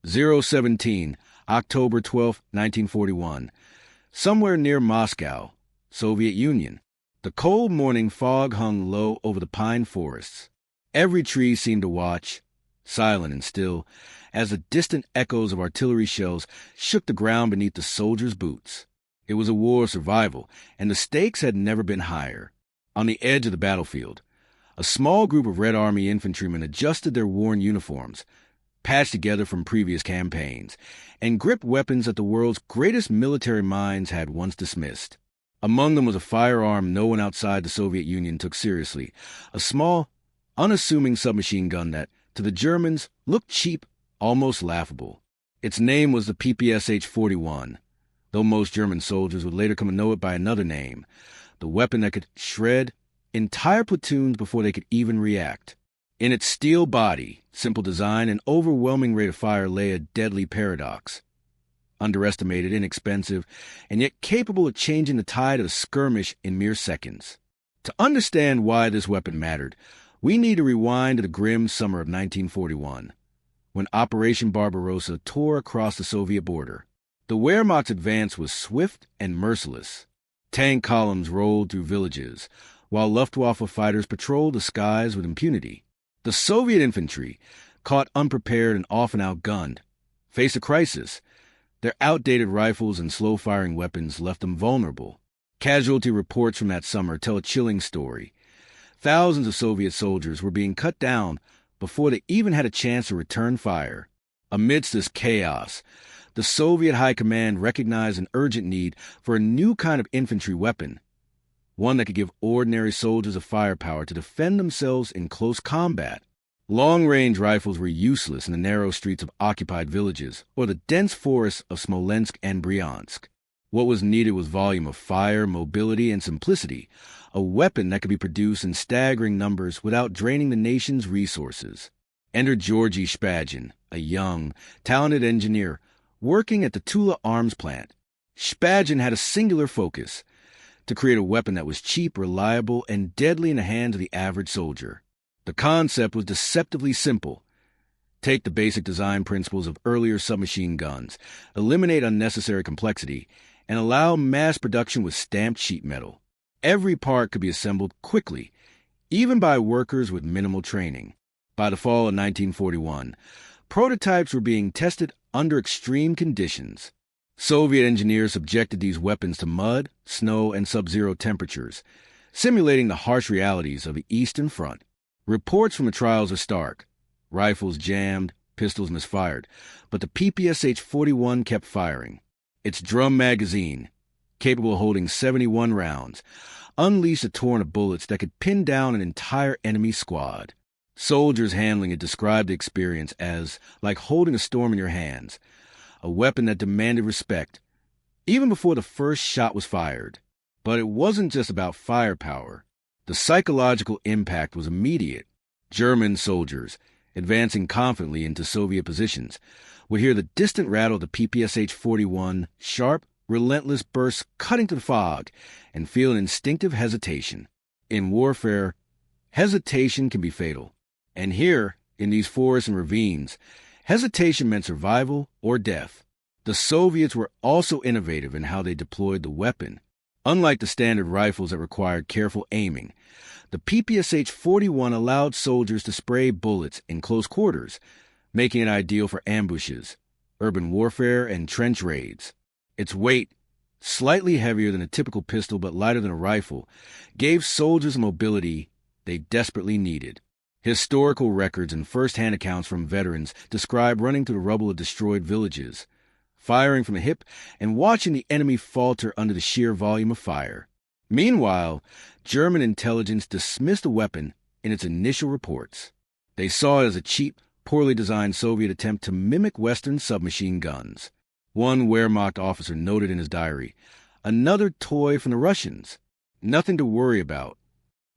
017, October 12, 1941. Somewhere near Moscow, Soviet Union. The cold morning fog hung low over the pine forests. Every tree seemed to watch, silent and still, as the distant echoes of artillery shells shook the ground beneath the soldiers' boots. It was a war of survival, and the stakes had never been higher. On the edge of the battlefield, a small group of Red Army infantrymen adjusted their worn uniforms, patched together from previous campaigns, and gripped weapons that the world's greatest military minds had once dismissed. Among them was a firearm no one outside the Soviet Union took seriously, a small, unassuming submachine gun that, to the Germans, looked cheap, almost laughable. Its name was the PPSH-41, though most German soldiers would later come to know it by another name, the weapon that could shred entire platoons before they could even react. In its steel body, simple design, and overwhelming rate of fire lay a deadly paradox. Underestimated, inexpensive, and yet capable of changing the tide of a skirmish in mere seconds. To understand why this weapon mattered, we need to rewind to the grim summer of 1941, when Operation Barbarossa tore across the Soviet border. The Wehrmacht's advance was swift and merciless. Tank columns rolled through villages, while Luftwaffe fighters patrolled the skies with impunity. The Soviet infantry, caught unprepared and often outgunned, faced a crisis. Their outdated rifles and slow-firing weapons left them vulnerable. Casualty reports from that summer tell a chilling story. Thousands of Soviet soldiers were being cut down before they even had a chance to return fire. Amidst this chaos, the Soviet High Command recognized an urgent need for a new kind of infantry weapon, one that could give ordinary soldiers a firepower to defend themselves in close combat. Long-range rifles were useless in the narrow streets of occupied villages or the dense forests of Smolensk and Bryansk. What was needed was volume of fire, mobility, and simplicity, a weapon that could be produced in staggering numbers without draining the nation's resources. Enter Georgy Shpagin, a young, talented engineer working at the Tula arms plant. Shpagin had a singular focus: to create a weapon that was cheap, reliable, and deadly in the hands of the average soldier. The concept was deceptively simple. Take the basic design principles of earlier submachine guns, eliminate unnecessary complexity, and allow mass production with stamped sheet metal. Every part could be assembled quickly, even by workers with minimal training. By the fall of 1941, prototypes were being tested under extreme conditions. Soviet engineers subjected these weapons to mud, snow, and sub-zero temperatures, simulating the harsh realities of the Eastern Front. Reports from the trials are stark. Rifles jammed, pistols misfired, but the PPSH-41 kept firing. Its drum magazine, capable of holding 71 rounds, unleashed a torrent of bullets that could pin down an entire enemy squad. Soldiers handling it described the experience as like holding a storm in your hands, a weapon that demanded respect, even before the first shot was fired. But it wasn't just about firepower. The psychological impact was immediate. German soldiers, advancing confidently into Soviet positions, would hear the distant rattle of the PPSH-41, sharp, relentless bursts cutting through the fog, and feel an instinctive hesitation. In warfare, hesitation can be fatal. And here, in these forests and ravines, hesitation meant survival or death. The Soviets were also innovative in how they deployed the weapon. Unlike the standard rifles that required careful aiming, the PPSH-41 allowed soldiers to spray bullets in close quarters, making it ideal for ambushes, urban warfare, and trench raids. Its weight, slightly heavier than a typical pistol but lighter than a rifle, gave soldiers a mobility they desperately needed. Historical records and first-hand accounts from veterans describe running through the rubble of destroyed villages, firing from the hip, and watching the enemy falter under the sheer volume of fire. Meanwhile, German intelligence dismissed the weapon in its initial reports. They saw it as a cheap, poorly designed Soviet attempt to mimic Western submachine guns. One Wehrmacht officer noted in his diary, "Another toy from the Russians. Nothing to worry about."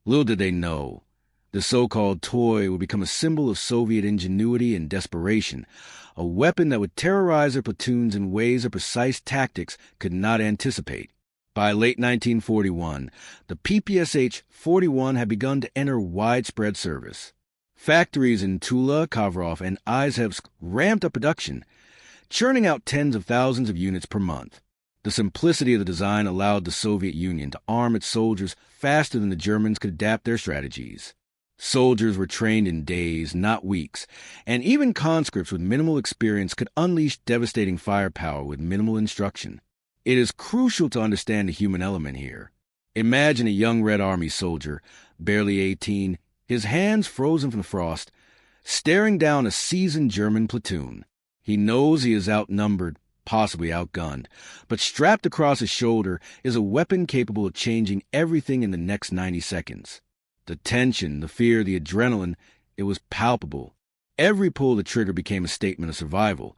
Little did they know, the so-called toy would become a symbol of Soviet ingenuity and desperation, a weapon that would terrorize their platoons in ways their precise tactics could not anticipate. By late 1941, the PPSH-41 had begun to enter widespread service. Factories in Tula, Kharkov, and Izhevsk ramped up production, churning out tens of thousands of units per month. The simplicity of the design allowed the Soviet Union to arm its soldiers faster than the Germans could adapt their strategies. Soldiers were trained in days, not weeks, and even conscripts with minimal experience could unleash devastating firepower with minimal instruction. It is crucial to understand the human element here. Imagine a young Red Army soldier, barely 18, his hands frozen from the frost, staring down a seasoned German platoon. He knows he is outnumbered, possibly outgunned, but strapped across his shoulder is a weapon capable of changing everything in the next 90 seconds. The tension, the fear, the adrenaline, it was palpable. Every pull of the trigger became a statement of survival,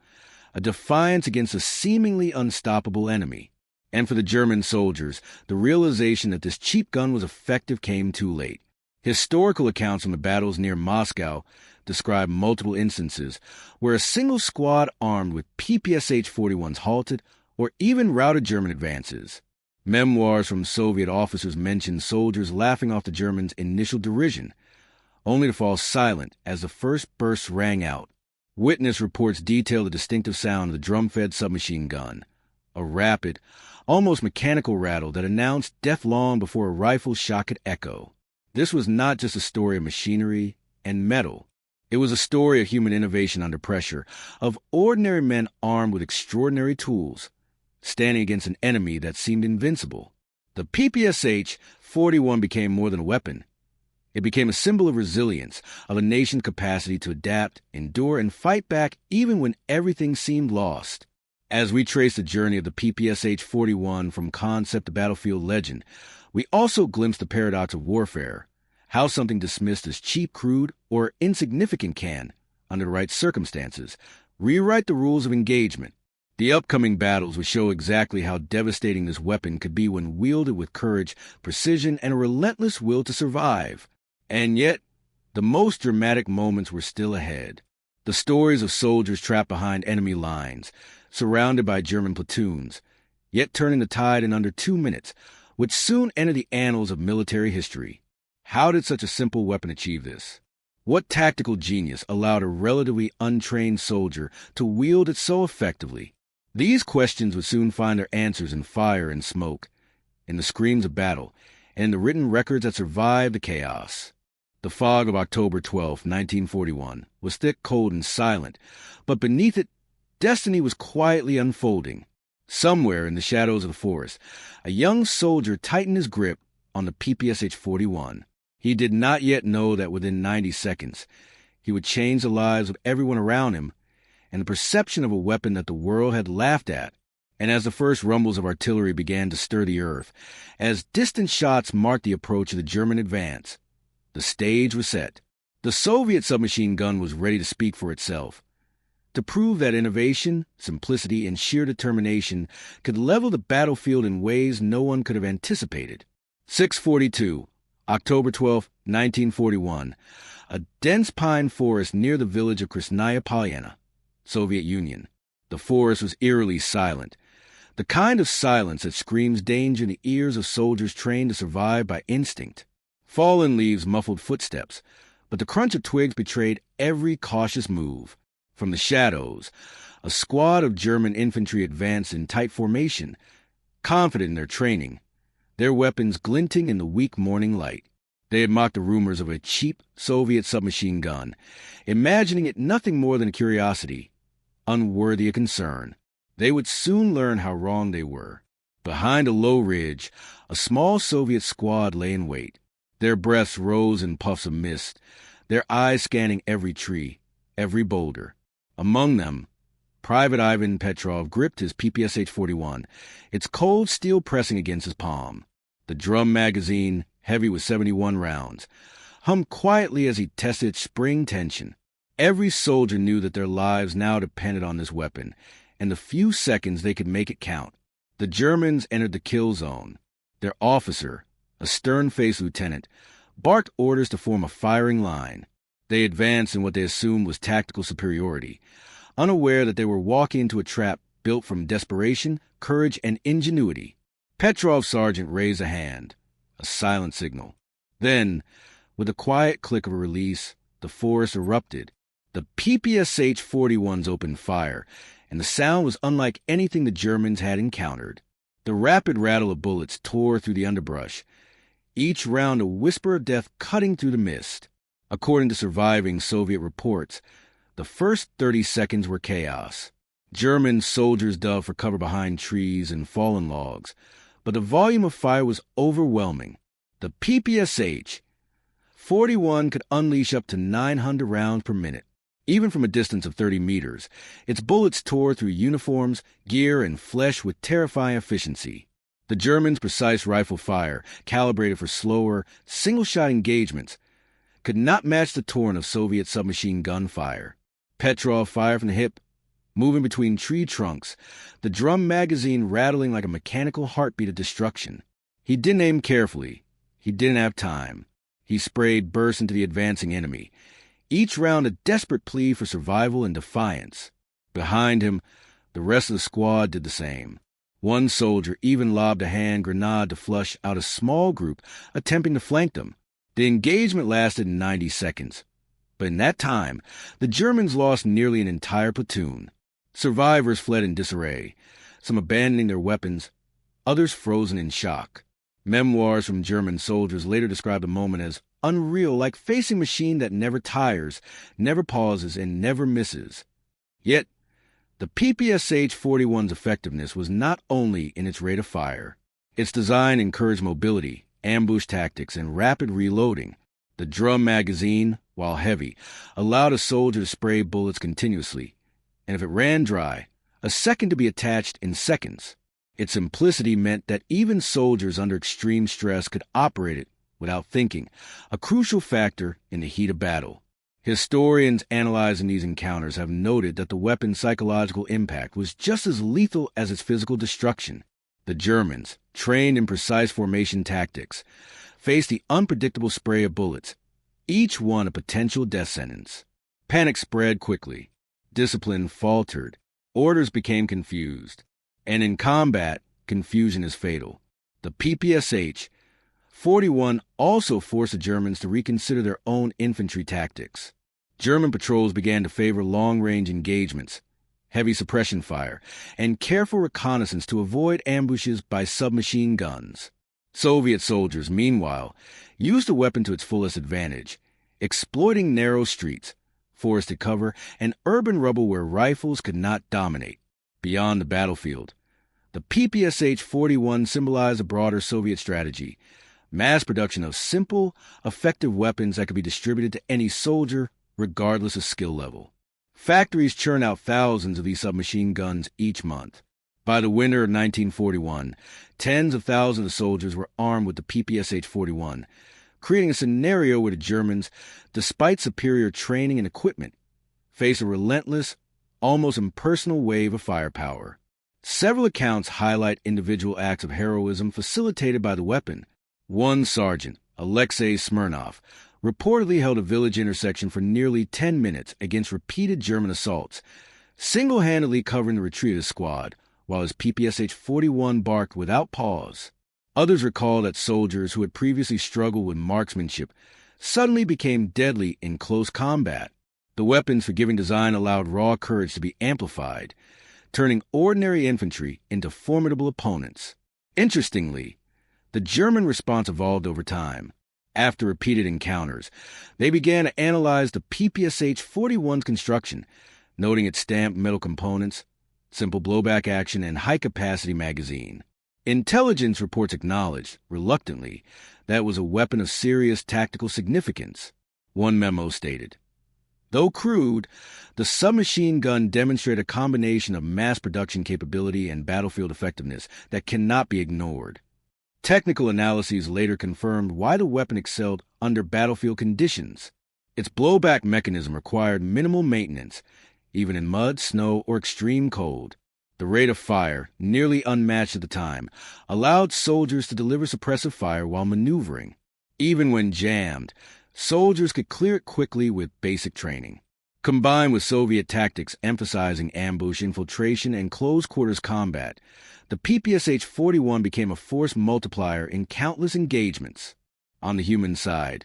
a defiance against a seemingly unstoppable enemy. And for the German soldiers, the realization that this cheap gun was effective came too late. Historical accounts from the battles near Moscow describe multiple instances where a single squad armed with PPSH-41s halted or even routed German advances. Memoirs from Soviet officers mention soldiers laughing off the Germans' initial derision, only to fall silent as the first bursts rang out. Witness reports detail the distinctive sound of the drum-fed submachine gun, a rapid, almost mechanical rattle that announced death long before a rifle shot could echo. This was not just a story of machinery and metal. It was a story of human innovation under pressure, of ordinary men armed with extraordinary tools, standing against an enemy that seemed invincible. The PPSH-41 became more than a weapon. It became a symbol of resilience, of a nation's capacity to adapt, endure, and fight back even when everything seemed lost. As we trace the journey of the PPSH-41 from concept to battlefield legend, we also glimpse the paradox of warfare, how something dismissed as cheap, crude, or insignificant can, under the right circumstances, rewrite the rules of engagement. The upcoming battles would show exactly how devastating this weapon could be when wielded with courage, precision, and a relentless will to survive. And yet, the most dramatic moments were still ahead. The stories of soldiers trapped behind enemy lines, surrounded by German platoons, yet turning the tide in under 2 minutes, would soon enter the annals of military history. How did such a simple weapon achieve this? What tactical genius allowed a relatively untrained soldier to wield it so effectively? These questions would soon find their answers in fire and smoke, in the screams of battle, and in the written records that survived the chaos. The fog of October 12, 1941, was thick, cold, and silent, but beneath it, destiny was quietly unfolding. Somewhere in the shadows of the forest, a young soldier tightened his grip on the PPSH-41. He did not yet know that within 90 seconds, he would change the lives of everyone around him and the perception of a weapon that the world had laughed at. And as the first rumbles of artillery began to stir the earth, as distant shots marked the approach of the German advance, the stage was set. The Soviet submachine gun was ready to speak for itself, to prove that innovation, simplicity, and sheer determination could level the battlefield in ways no one could have anticipated. 6:42, October 12, 1941. A dense pine forest near the village of Krasnaya Polyana, Soviet Union. The forest was eerily silent, the kind of silence that screams danger in the ears of soldiers trained to survive by instinct. Fallen leaves muffled footsteps, but the crunch of twigs betrayed every cautious move. From the shadows, a squad of German infantry advanced in tight formation, confident in their training, their weapons glinting in the weak morning light. They had mocked the rumors of a cheap Soviet submachine gun, imagining it nothing more than a curiosity, unworthy of concern. They would soon learn how wrong they were. Behind a low ridge, a small Soviet squad lay in wait. Their breaths rose in puffs of mist, their eyes scanning every tree, every boulder. Among them, Private Ivan Petrov gripped his PPSH-41, its cold steel pressing against his palm. The drum magazine, heavy with 71 rounds, hummed quietly as he tested its spring tension. Every soldier knew that their lives now depended on this weapon, and the few seconds they could make it count. The Germans entered the kill zone. Their officer, a stern-faced lieutenant, barked orders to form a firing line. They advanced in what they assumed was tactical superiority, unaware that they were walking into a trap built from desperation, courage, and ingenuity. Petrov's sergeant raised a hand, a silent signal. Then, with the quiet click of a release, the forest erupted. The PPSH-41s opened fire, and the sound was unlike anything the Germans had encountered. The rapid rattle of bullets tore through the underbrush, each round a whisper of death cutting through the mist. According to surviving Soviet reports, the first 30 seconds were chaos. German soldiers dug for cover behind trees and fallen logs, but the volume of fire was overwhelming. The PPSH-41 could unleash up to 900 rounds per minute. Even from a distance of 30 meters, its bullets tore through uniforms, gear, and flesh with terrifying efficiency. The Germans' precise rifle fire, calibrated for slower, single-shot engagements, could not match the torrent of Soviet submachine gun fire. Petrov fire from the hip, moving between tree trunks, the drum magazine rattling like a mechanical heartbeat of destruction. He didn't aim carefully. He didn't have time. He sprayed bursts into the advancing enemy, each round a desperate plea for survival and defiance. Behind him, the rest of the squad did the same. One soldier even lobbed a hand grenade to flush out a small group attempting to flank them. The engagement lasted 90 seconds. But in that time, the Germans lost nearly an entire platoon. Survivors fled in disarray, some abandoning their weapons, others frozen in shock. Memoirs from German soldiers later described the moment as unreal, like facing a machine that never tires, never pauses, and never misses. Yet, the PPSH-41's effectiveness was not only in its rate of fire. Its design encouraged mobility, ambush tactics, and rapid reloading. The drum magazine, while heavy, allowed a soldier to spray bullets continuously, and if it ran dry, a second to be attached in seconds. Its simplicity meant that even soldiers under extreme stress could operate it without thinking, a crucial factor in the heat of battle. Historians analyzing these encounters have noted that the weapon's psychological impact was just as lethal as its physical destruction. The Germans, trained in precise formation tactics, faced the unpredictable spray of bullets, each one a potential death sentence. Panic spread quickly. Discipline faltered. Orders became confused. And in combat, confusion is fatal. The PPSH-41 also forced the Germans to reconsider their own infantry tactics. German patrols began to favor long-range engagements, heavy suppression fire, and careful reconnaissance to avoid ambushes by submachine guns. Soviet soldiers, meanwhile, used the weapon to its fullest advantage, exploiting narrow streets, forested cover, and urban rubble where rifles could not dominate. Beyond the battlefield, the PPSH-41 symbolized a broader Soviet strategy, mass production of simple, effective weapons that could be distributed to any soldier, regardless of skill level. Factories churn out thousands of these submachine guns each month. By the winter of 1941, tens of thousands of soldiers were armed with the PPSH-41, creating a scenario where the Germans, despite superior training and equipment, faced a relentless, almost impersonal wave of firepower. Several accounts highlight individual acts of heroism facilitated by the weapon. One sergeant, Alexei Smirnov, reportedly held a village intersection for nearly 10 minutes against repeated German assaults, single-handedly covering the retreat of the squad, while his PPSH-41 barked without pause. Others recall that soldiers who had previously struggled with marksmanship suddenly became deadly in close combat. The weapon's forgiving design allowed raw courage to be amplified, turning ordinary infantry into formidable opponents. Interestingly, the German response evolved over time. After repeated encounters, they began to analyze the PPSH-41's construction, noting its stamped metal components, simple blowback action, and high-capacity magazine. Intelligence reports acknowledged, reluctantly, that it was a weapon of serious tactical significance. One memo stated, "Though crude, the submachine gun demonstrated a combination of mass production capability and battlefield effectiveness that cannot be ignored." Technical analyses later confirmed why the weapon excelled under battlefield conditions. Its blowback mechanism required minimal maintenance, even in mud, snow, or extreme cold. The rate of fire, nearly unmatched at the time, allowed soldiers to deliver suppressive fire while maneuvering. Even when jammed, soldiers could clear it quickly with basic training. Combined with Soviet tactics emphasizing ambush, infiltration, and close-quarters combat, the PPSH-41 became a force multiplier in countless engagements. On the human side,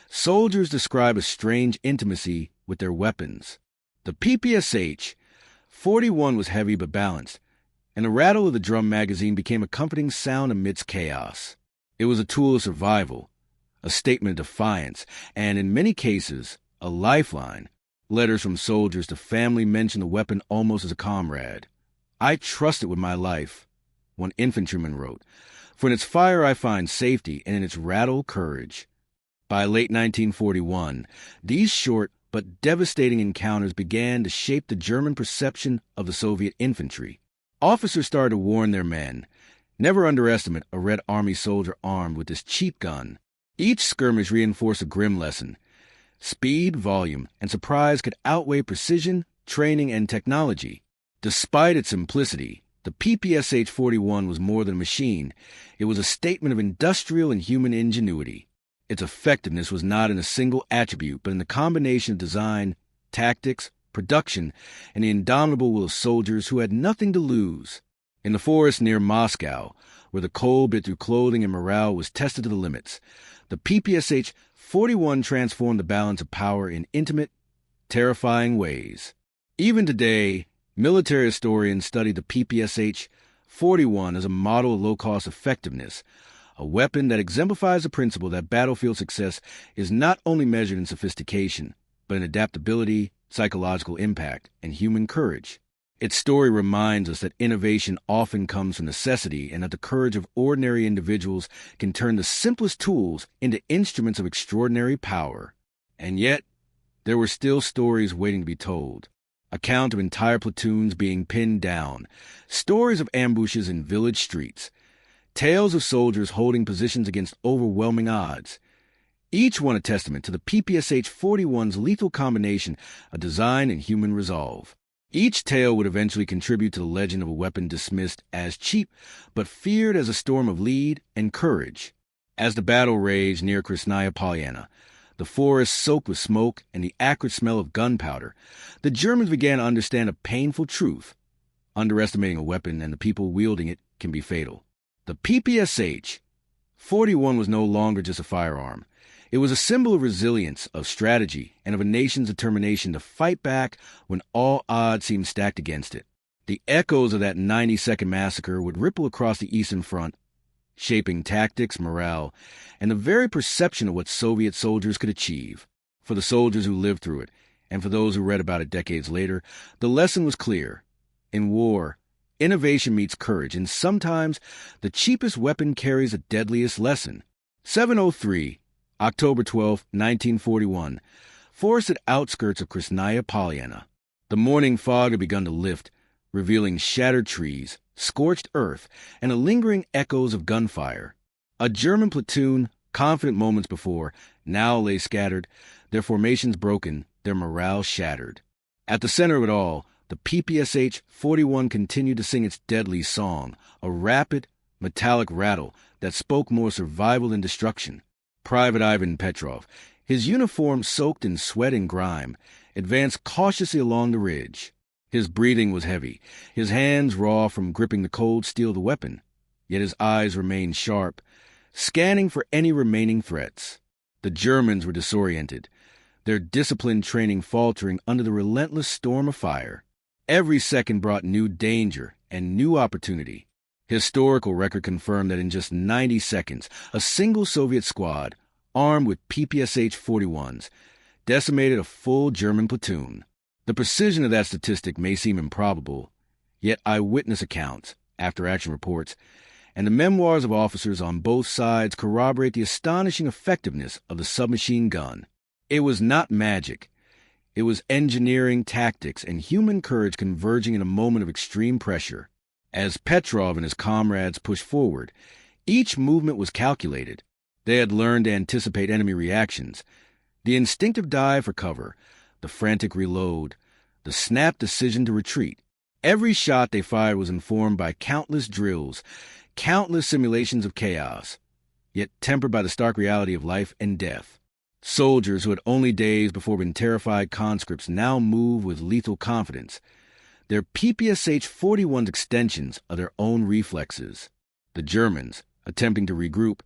soldiers describe a strange intimacy with their weapons. The PPSH-41 was heavy but balanced, and the rattle of the drum magazine became a comforting sound amidst chaos. It was a tool of survival, a statement of defiance, and in many cases, a lifeline. Letters from soldiers to family mention the weapon almost as a comrade. "I trust it with my life," one infantryman wrote, "for in its fire I find safety, and in its rattle, courage." By late 1941, these short but devastating encounters began to shape the German perception of the Soviet infantry. Officers started to warn their men, "Never underestimate a Red Army soldier armed with this cheap gun." Each skirmish reinforced a grim lesson. Speed, volume, and surprise could outweigh precision, training, and technology. Despite its simplicity, the PPSH-41 was more than a machine. It was a statement of industrial and human ingenuity. Its effectiveness was not in a single attribute, but in the combination of design, tactics, production, and the indomitable will of soldiers who had nothing to lose. In the forest near Moscow, where the cold bit through clothing and morale was tested to the limits, the PPSH-41 transformed the balance of power in intimate, terrifying ways. Even today, military historians study the PPSH-41 as a model of low-cost effectiveness, a weapon that exemplifies the principle that battlefield success is not only measured in sophistication, but in adaptability, psychological impact, and human courage. Its story reminds us that innovation often comes from necessity and that the courage of ordinary individuals can turn the simplest tools into instruments of extraordinary power. And yet, there were still stories waiting to be told. Accounts of entire platoons being pinned down, stories of ambushes in village streets, tales of soldiers holding positions against overwhelming odds. Each one a testament to the PPSH-41's lethal combination of design and human resolve. Each tale would eventually contribute to the legend of a weapon dismissed as cheap, but feared as a storm of lead and courage. As the battle raged near Krasnaya Polyana, the forest soaked with smoke and the acrid smell of gunpowder, the Germans began to understand a painful truth. Underestimating a weapon and the people wielding it can be fatal. The PPSH-41 was no longer just a firearm. It was a symbol of resilience, of strategy, and of a nation's determination to fight back when all odds seemed stacked against it. The echoes of that 90-second massacre would ripple across the Eastern Front, shaping tactics, morale, and the very perception of what Soviet soldiers could achieve. For the soldiers who lived through it, and for those who read about it decades later, the lesson was clear. In war, innovation meets courage, and sometimes the cheapest weapon carries the deadliest lesson. 7:03, October 12, 1941, forested outskirts of Krasnaya Polyana. The morning fog had begun to lift, revealing shattered trees, scorched earth, and the lingering echoes of gunfire. A German platoon, confident moments before, now lay scattered, their formations broken, their morale shattered. At the center of it all, the PPSH-41 continued to sing its deadly song, a rapid, metallic rattle that spoke more survival than destruction. Private Ivan Petrov, his uniform soaked in sweat and grime, advanced cautiously along the ridge. His breathing was heavy, his hands raw from gripping the cold steel of the weapon, yet his eyes remained sharp, scanning for any remaining threats. The Germans were disoriented, their disciplined training faltering under the relentless storm of fire. Every second brought new danger and new opportunity. Historical record confirmed that in just 90 seconds, a single Soviet squad, armed with PPSH-41s, decimated a full German platoon. The precision of that statistic may seem improbable, yet eyewitness accounts, after-action reports, and the memoirs of officers on both sides corroborate the astonishing effectiveness of the submachine gun. It was not magic. It was engineering, tactics, and human courage converging in a moment of extreme pressure. As Petrov and his comrades pushed forward, each movement was calculated. They had learned to anticipate enemy reactions. The instinctive dive for cover, the frantic reload, the snap decision to retreat. Every shot they fired was informed by countless drills, countless simulations of chaos, yet tempered by the stark reality of life and death. Soldiers who had only days before been terrified conscripts now move with lethal confidence. Their PPSH-41's extensions are their own reflexes. The Germans, attempting to regroup,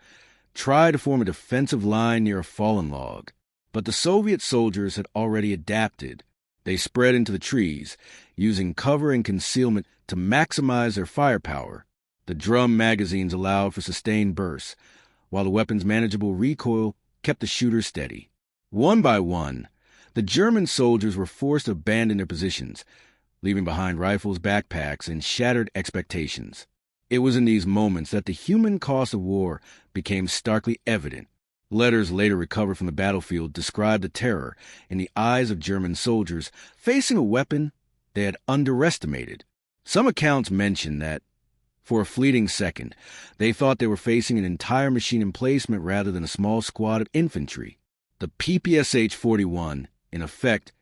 try to form a defensive line near a fallen log. But the Soviet soldiers had already adapted. They spread into the trees, using cover and concealment to maximize their firepower. The drum magazines allowed for sustained bursts, while the weapon's manageable recoil kept the shooters steady. One by one, the German soldiers were forced to abandon their positions, leaving behind rifles, backpacks, and shattered expectations. It was in these moments that the human cost of war became starkly evident. Letters later recovered from the battlefield described the terror in the eyes of German soldiers facing a weapon they had underestimated. Some accounts mention that, for a fleeting second, they thought they were facing an entire machine emplacement rather than a small squad of infantry. The PPSH-41, in effect,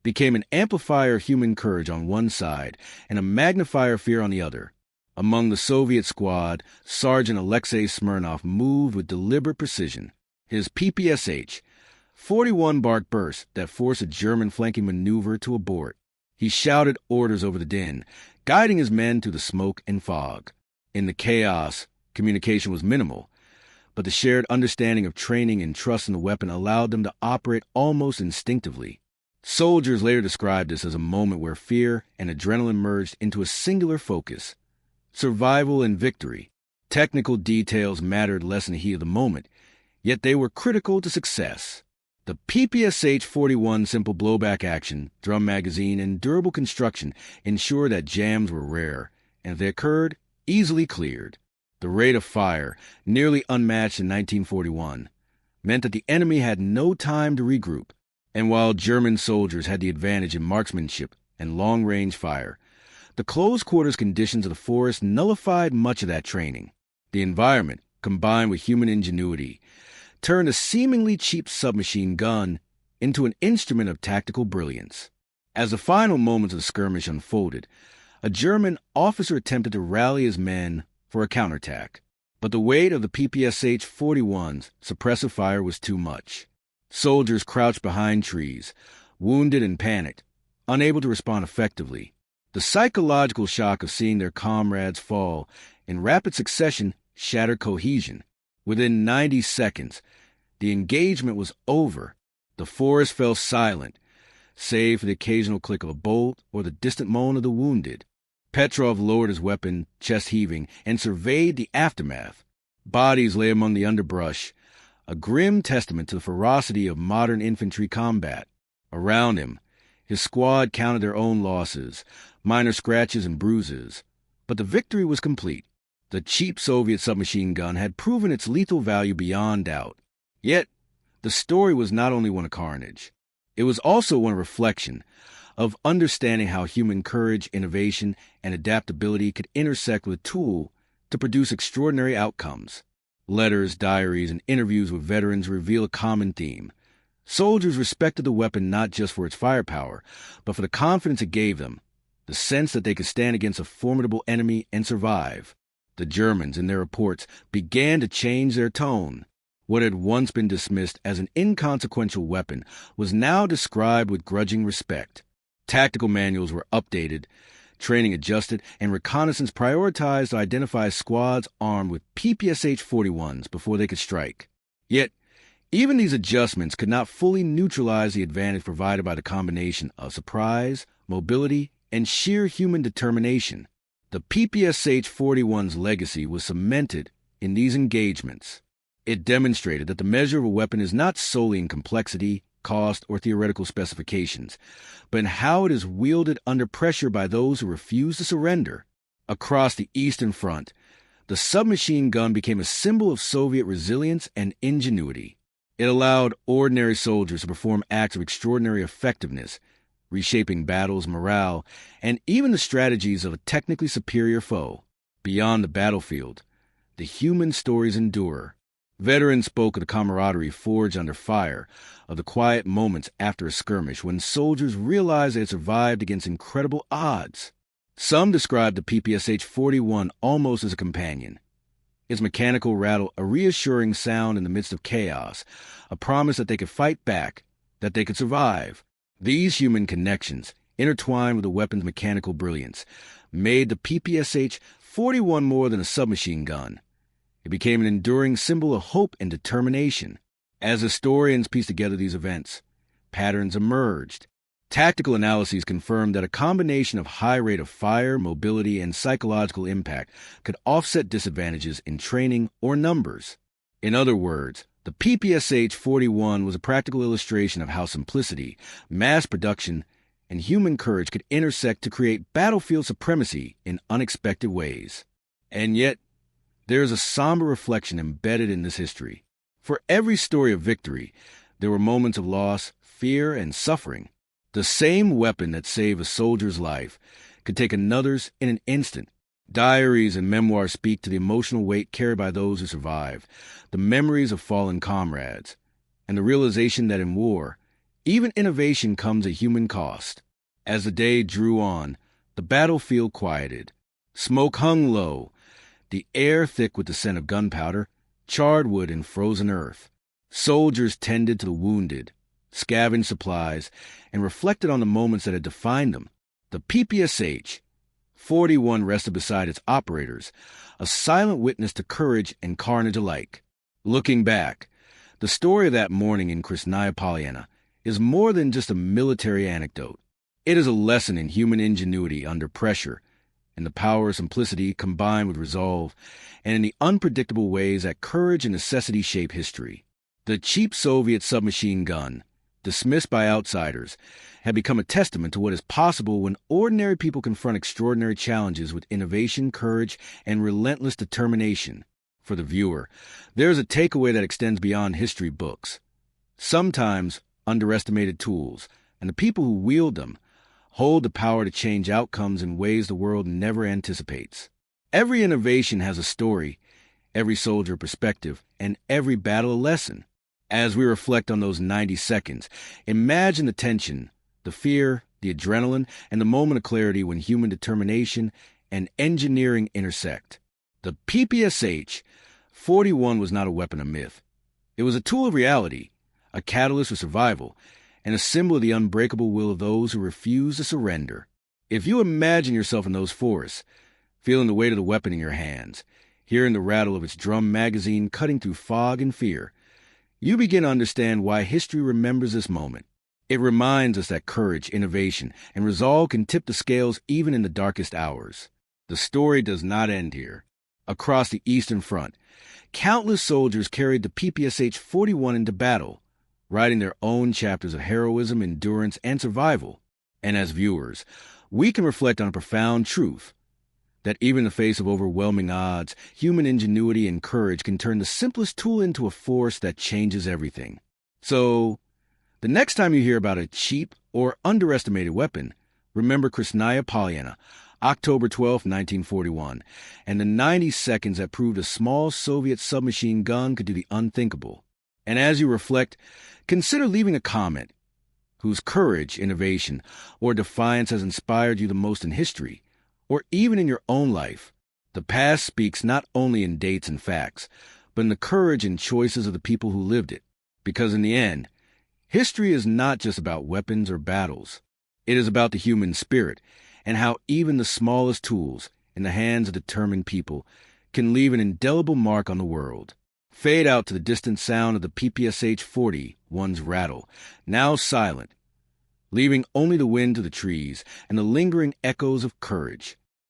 became an amplifier of human courage on one side and a magnifier of fear on the other. Among the Soviet squad, Sergeant Alexei Smirnov moved with deliberate precision. His PPSH-41 barked bursts that forced a German flanking maneuver to abort. He shouted orders over the din, guiding his men through the smoke and fog. In the chaos, communication was minimal, but the shared understanding of training and trust in the weapon allowed them to operate almost instinctively. Soldiers later described this as a moment where fear and adrenaline merged into a singular focus. Survival and victory. Technical details mattered less in the heat of the moment, yet they were critical to success. The PPSH-41 simple blowback action, drum magazine, and durable construction ensured that jams were rare, and if they occurred, easily cleared. The rate of fire, nearly unmatched in 1941, meant that the enemy had no time to regroup, and while German soldiers had the advantage in marksmanship and long-range fire, the close-quarters conditions of the forest nullified much of that training. The environment, combined with human ingenuity, turned a seemingly cheap submachine gun into an instrument of tactical brilliance. As the final moments of the skirmish unfolded, a German officer attempted to rally his men for a counterattack, but the weight of the PPSH-41's suppressive fire was too much. Soldiers crouched behind trees, wounded and panicked, unable to respond effectively. The psychological shock of seeing their comrades fall in rapid succession shattered cohesion. Within 90 seconds, the engagement was over. The forest fell silent, save for the occasional click of a bolt or the distant moan of the wounded. Petrov lowered his weapon, chest heaving, and surveyed the aftermath. Bodies lay among the underbrush, a grim testament to the ferocity of modern infantry combat. Around him, his squad counted their own losses, minor scratches and bruises, but the victory was complete. The cheap Soviet submachine gun had proven its lethal value beyond doubt. Yet, the story was not only one of carnage. It was also one of reflection, of understanding how human courage, innovation, and adaptability could intersect with a tool to produce extraordinary outcomes. Letters, diaries, and interviews with veterans reveal a common theme. Soldiers respected the weapon not just for its firepower, but for the confidence it gave them, the sense that they could stand against a formidable enemy and survive. The Germans, in their reports, began to change their tone. What had once been dismissed as an inconsequential weapon was now described with grudging respect. Tactical manuals were updated, training adjusted, and reconnaissance prioritized to identify squads armed with PPSH-41s before they could strike. Yet, even these adjustments could not fully neutralize the advantage provided by the combination of surprise, mobility, and sheer human determination. The PPSH-41's legacy was cemented in these engagements. It demonstrated that the measure of a weapon is not solely in complexity, cost, or theoretical specifications, but in how it is wielded under pressure by those who refuse to surrender. Across the Eastern Front, the submachine gun became a symbol of Soviet resilience and ingenuity. It allowed ordinary soldiers to perform acts of extraordinary effectiveness, reshaping battles, morale, and even the strategies of a technically superior foe. Beyond the battlefield, the human stories endure. Veterans spoke of the camaraderie forged under fire, of the quiet moments after a skirmish when soldiers realized they had survived against incredible odds. Some described the PPSH-41 almost as a companion. Its mechanical rattle a reassuring sound in the midst of chaos, a promise that they could fight back, that they could survive. These human connections, intertwined with the weapon's mechanical brilliance, made the PPSH-41 more than a submachine gun. It became an enduring symbol of hope and determination. As historians pieced together these events, patterns emerged. Tactical analyses confirmed that a combination of high rate of fire, mobility, and psychological impact could offset disadvantages in training or numbers. In other words, the PPSH-41 was a practical illustration of how simplicity, mass production, and human courage could intersect to create battlefield supremacy in unexpected ways. And yet, there is a somber reflection embedded in this history. For every story of victory, there were moments of loss, fear, and suffering. The same weapon that saved a soldier's life could take another's in an instant. Diaries and memoirs speak to the emotional weight carried by those who survived, the memories of fallen comrades, and the realization that in war, even innovation comes at human cost. As the day drew on, the battlefield quieted. Smoke hung low, the air thick with the scent of gunpowder, charred wood, and frozen earth. Soldiers tended to the wounded, scavenged supplies, and reflected on the moments that had defined them. The PPSH-41 rested beside its operators, a silent witness to courage and carnage alike. Looking back, the story of that morning in Krasnaya Polyana is more than just a military anecdote. It is a lesson in human ingenuity under pressure, in the power of simplicity combined with resolve, and in the unpredictable ways that courage and necessity shape history. The cheap Soviet submachine gun, dismissed by outsiders, had become a testament to what is possible when ordinary people confront extraordinary challenges with innovation, courage, and relentless determination. For the viewer, there is a takeaway that extends beyond history books. Sometimes underestimated tools, and the people who wield them, hold the power to change outcomes in ways the world never anticipates. Every innovation has a story, every soldier a perspective, and every battle a lesson. As we reflect on those 90 seconds, imagine the tension, the fear, the adrenaline, and the moment of clarity when human determination and engineering intersect. The PPSH-41 was not a weapon of myth. It was a tool of reality, a catalyst for survival, and a symbol of the unbreakable will of those who refuse to surrender. If you imagine yourself in those forests, feeling the weight of the weapon in your hands, hearing the rattle of its drum magazine cutting through fog and fear, you begin to understand why history remembers this moment. It reminds us that courage, innovation, and resolve can tip the scales even in the darkest hours. The story does not end here. Across the Eastern Front, countless soldiers carried the PPSH-41 into battle, writing their own chapters of heroism, endurance, and survival. And as viewers, we can reflect on a profound truth, that even in the face of overwhelming odds, human ingenuity and courage can turn the simplest tool into a force that changes everything. So, the next time you hear about a cheap or underestimated weapon, remember Krasnaya Polyana, October 12, 1941, and the 90 seconds that proved a small Soviet submachine gun could do the unthinkable. And as you reflect, consider leaving a comment whose courage, innovation, or defiance has inspired you the most in history, or even in your own life. The past speaks not only in dates and facts, but in the courage and choices of the people who lived it. Because in the end, history is not just about weapons or battles. It is about the human spirit and how even the smallest tools in the hands of determined people can leave an indelible mark on the world. Fade out to the distant sound of the PPSH-41's rattle, now silent, leaving only the wind to the trees and the lingering echoes of courage.